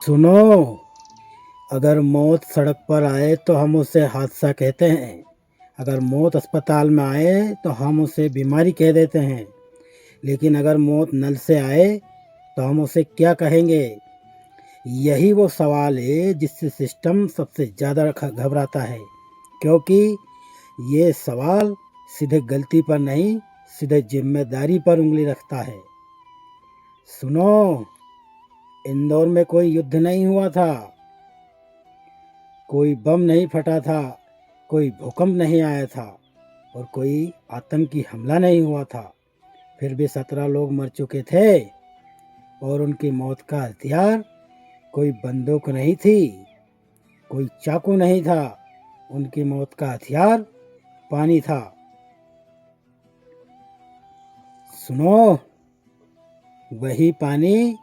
सुनो, अगर मौत सड़क पर आए तो हम उसे हादसा कहते हैं। अगर मौत अस्पताल में आए तो हम उसे बीमारी कह देते हैं। लेकिन अगर मौत नल से आए तो हम उसे क्या कहेंगे? यही वो सवाल है जिससे सिस्टम सबसे ज़्यादा घबराता है, क्योंकि ये सवाल सीधे गलती पर नहीं, सीधे जिम्मेदारी पर उंगली रखता है। सुनो, इंदौर में कोई युद्ध नहीं हुआ था, कोई बम नहीं फटा था, कोई भूकंप नहीं आया था और कोई आतंकी हमला नहीं हुआ था। फिर भी 17 लोग मर चुके थे और उनकी मौत का हथियार कोई बंदूक नहीं थी, कोई चाकू नहीं था। उनकी मौत का हथियार पानी था। सुनो, वही पानी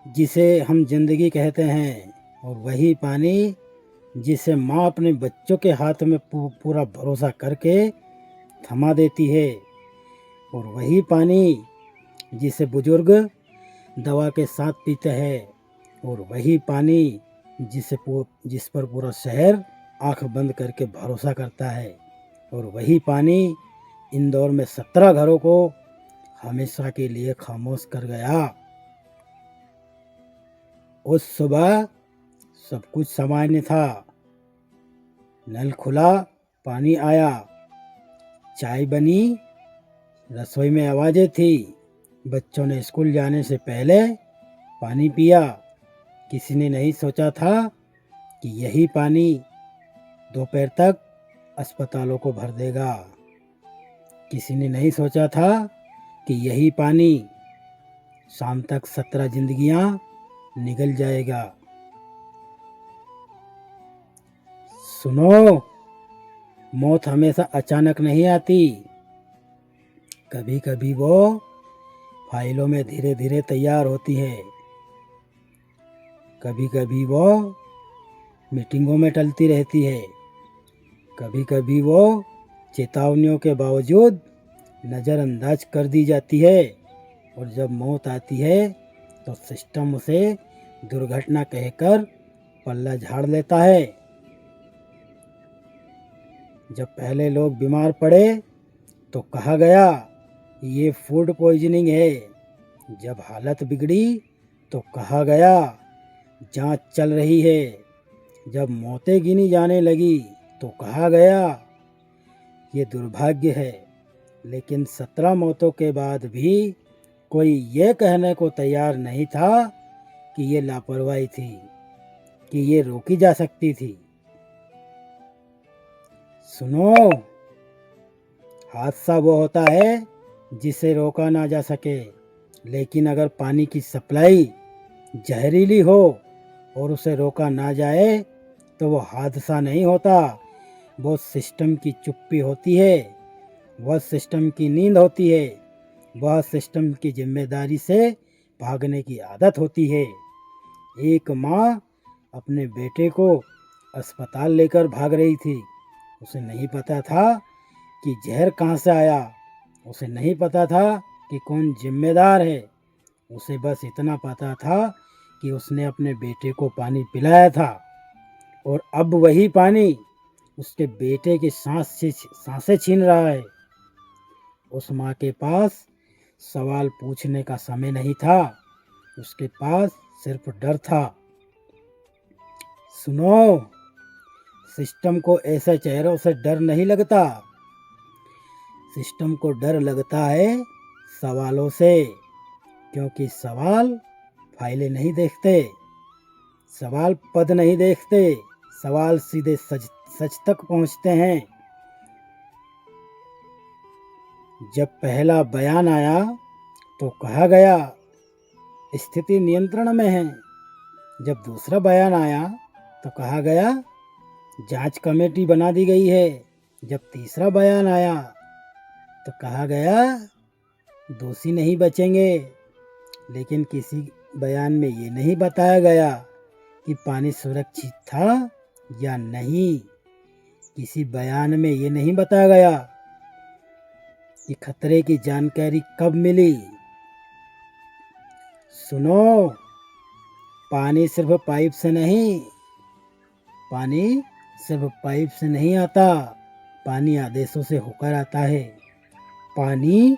जिसे हम जिंदगी कहते हैं और वही पानी जिसे माँ अपने बच्चों के हाथ में पूरा भरोसा करके थमा देती है, और वही पानी जिसे बुजुर्ग दवा के साथ पीते हैं, और वही पानी जिस पर पूरा शहर आंख बंद करके भरोसा करता है, और वही पानी इंदौर में 17 घरों को हमेशा के लिए खामोश कर गया। उस सुबह सब कुछ सामान्य था। नल खुला, पानी आया, चाय बनी, रसोई में आवाज़ें थी, बच्चों ने स्कूल जाने से पहले पानी पिया। किसी ने नहीं सोचा था कि यही पानी दोपहर तक अस्पतालों को भर देगा। किसी ने नहीं सोचा था कि यही पानी शाम तक 17 जिंदगियां निगल जाएगा। सुनो, मौत हमेशा अचानक नहीं आती। कभी कभी वो फाइलों में धीरे धीरे तैयार होती है। कभी कभी वो मीटिंगों में टलती रहती है। कभी कभी वो चेतावनियों के बावजूद नज़रअंदाज कर दी जाती है। और जब मौत आती है तो सिस्टम उसे दुर्घटना कहकर पल्ला झाड़ लेता है। जब पहले लोग बीमार पड़े तो कहा गया ये फूड पॉइजनिंग है। जब हालत बिगड़ी तो कहा गया जांच चल रही है। जब मौतें गिनी जाने लगी तो कहा गया ये दुर्भाग्य है। लेकिन 17 मौतों के बाद भी कोई ये कहने को तैयार नहीं था कि ये लापरवाही थी, कि ये रोकी जा सकती थी। सुनो, हादसा वो होता है जिसे रोका ना जा सके। लेकिन अगर पानी की सप्लाई जहरीली हो और उसे रोका ना जाए तो वो हादसा नहीं होता, वो सिस्टम की चुप्पी होती है, वह सिस्टम की नींद होती है, वह सिस्टम की जिम्मेदारी से भागने की आदत होती है। एक माँ अपने बेटे को अस्पताल लेकर भाग रही थी। उसे नहीं पता था कि जहर कहाँ से आया, उसे नहीं पता था कि कौन जिम्मेदार है। उसे बस इतना पता था कि उसने अपने बेटे को पानी पिलाया था, और अब वही पानी उसके बेटे की सांसें छीन रहा है। उस माँ के पास सवाल पूछने का समय नहीं था, उसके पास सिर्फ डर था। सुनो, सिस्टम को ऐसे चेहरों से डर नहीं लगता, सिस्टम को डर लगता है सवालों से। क्योंकि सवाल फाइलें नहीं देखते, सवाल पद नहीं देखते, सवाल सीधे सच तक पहुंचते हैं। जब पहला बयान आया तो कहा गया स्थिति नियंत्रण में है। जब दूसरा बयान आया तो कहा गया जांच कमेटी बना दी गई है। जब तीसरा बयान आया तो कहा गया दोषी नहीं बचेंगे। लेकिन किसी बयान में ये नहीं बताया गया कि पानी सुरक्षित था या नहीं। किसी बयान में ये नहीं बताया गया कि खतरे की जानकारी कब मिली। सुनो, पानी सिर्फ पाइप से नहीं पानी सिर्फ पाइप से नहीं आता, पानी आदेशों से होकर आता है। पानी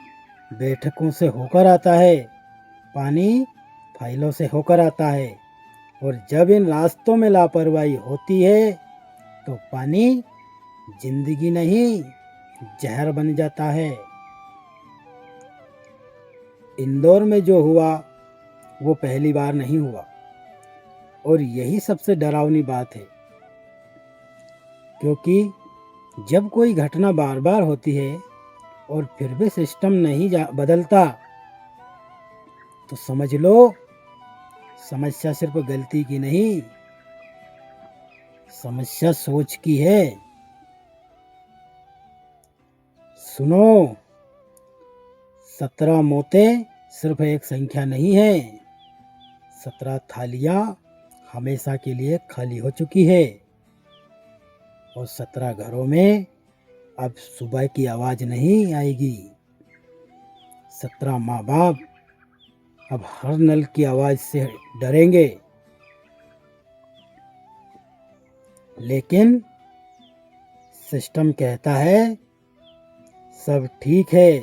बैठकों से होकर आता है, पानी फाइलों से होकर आता है। और जब इन रास्तों में लापरवाही होती है तो पानी जिंदगी नहीं जहर बन जाता है। इंदौर में जो हुआ वो पहली बार नहीं हुआ, और यही सबसे डरावनी बात है, क्योंकि जब कोई घटना बार बार होती है और फिर भी सिस्टम नहीं बदलता तो समझ लो समस्या सिर्फ गलती की नहीं, समस्या सोच की है। सुनो, 17 मौतें सिर्फ एक संख्या नहीं है, 17 थालियां हमेशा के लिए खाली हो चुकी है, और 17 घरों में अब सुबह की आवाज नहीं आएगी। 17 माँ बाप अब हर नल की आवाज से डरेंगे। लेकिन सिस्टम कहता है सब ठीक है,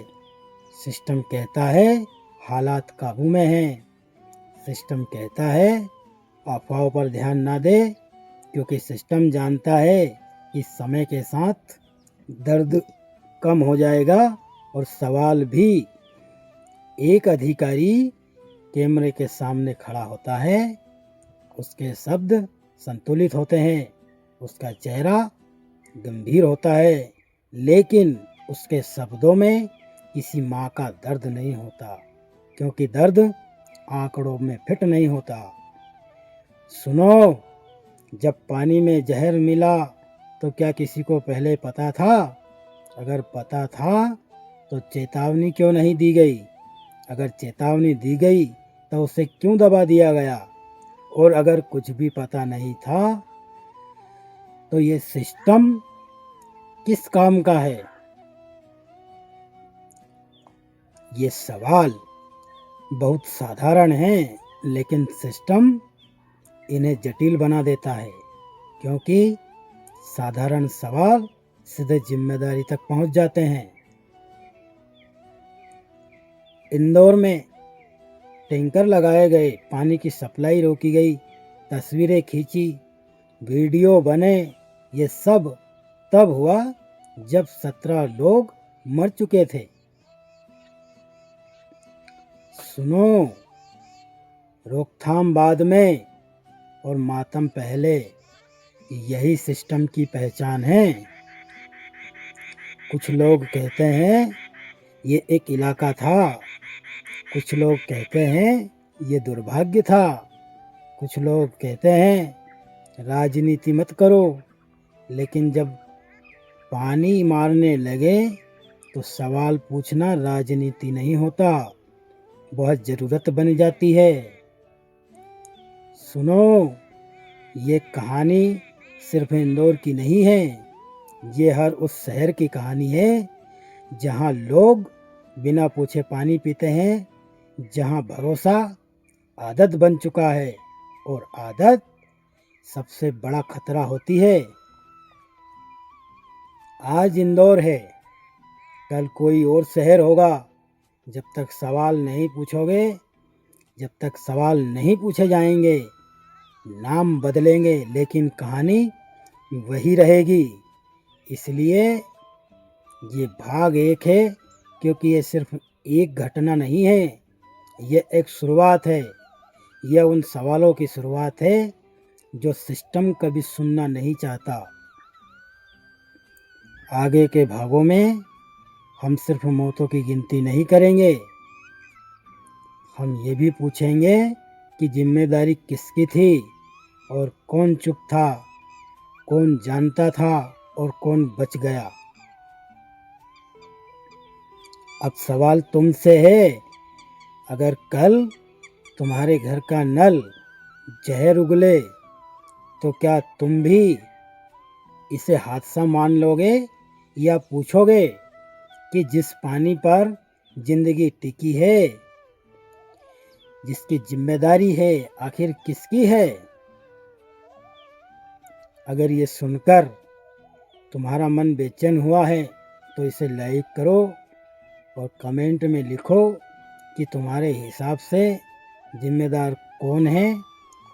सिस्टम कहता है हालात काबू में हैं, सिस्टम कहता है अफवाहों पर ध्यान ना दे, क्योंकि सिस्टम जानता है कि समय के साथ दर्द कम हो जाएगा। और सवाल भी, एक अधिकारी कैमरे के सामने खड़ा होता है, उसके शब्द संतुलित होते हैं, उसका चेहरा गंभीर होता है, लेकिन उसके शब्दों में किसी माँ का दर्द नहीं होता, क्योंकि दर्द आंकड़ों में फिट नहीं होता। सुनो, जब पानी में जहर मिला तो क्या किसी को पहले पता था? अगर पता था तो चेतावनी क्यों नहीं दी गई? अगर चेतावनी दी गई तो उसे क्यों दबा दिया गया? और अगर कुछ भी पता नहीं था तो ये सिस्टम किस काम का है? ये सवाल बहुत साधारण हैं, लेकिन सिस्टम इन्हें जटिल बना देता है, क्योंकि साधारण सवाल सीधे जिम्मेदारी तक पहुंच जाते हैं। इंदौर में टैंकर लगाए गए, पानी की सप्लाई रोकी गई, तस्वीरें खींची, वीडियो बने, ये सब तब हुआ जब 17 लोग मर चुके थे। सुनो, रोकथाम बाद में और मातम पहले, यही सिस्टम की पहचान है। कुछ लोग कहते हैं ये एक इलाका था, कुछ लोग कहते हैं ये दुर्भाग्य था, कुछ लोग कहते हैं राजनीति मत करो, लेकिन जब पानी मारने लगे तो सवाल पूछना राजनीति नहीं होता, बहुत ज़रूरत बन जाती है। सुनो, ये कहानी सिर्फ इंदौर की नहीं है, ये हर उस शहर की कहानी है जहाँ लोग बिना पूछे पानी पीते हैं, जहाँ भरोसा आदत बन चुका है, और आदत सबसे बड़ा खतरा होती है। आज इंदौर है, कल कोई और शहर होगा। जब तक सवाल नहीं पूछोगे, जब तक सवाल नहीं पूछे जाएंगे, नाम बदलेंगे लेकिन कहानी वही रहेगी। इसलिए ये भाग 1 है, क्योंकि ये सिर्फ एक घटना नहीं है, ये एक शुरुआत है। यह उन सवालों की शुरुआत है जो सिस्टम कभी सुनना नहीं चाहता। आगे के भागों में हम सिर्फ मौतों की गिनती नहीं करेंगे, हम ये भी पूछेंगे कि जिम्मेदारी किसकी थी, और कौन चुप था, कौन जानता था, और कौन बच गया। अब सवाल तुमसे है, अगर कल तुम्हारे घर का नल जहर उगले तो क्या तुम भी इसे हादसा मान लोगे, या पूछोगे कि जिस पानी पर जिंदगी टिकी है जिसकी जिम्मेदारी है आखिर किसकी है? अगर ये सुनकर तुम्हारा मन बेचैन हुआ है तो इसे लाइक करो और कमेंट में लिखो कि तुम्हारे हिसाब से जिम्मेदार कौन है,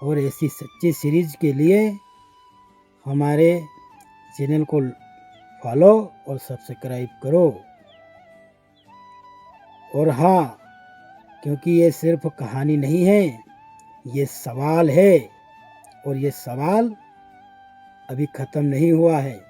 और ऐसी सच्ची सीरीज के लिए हमारे चैनल को फॉलो और सब्सक्राइब करो। और हाँ, क्योंकि ये सिर्फ कहानी नहीं है, ये सवाल है, और ये सवाल अभी ख़त्म नहीं हुआ है।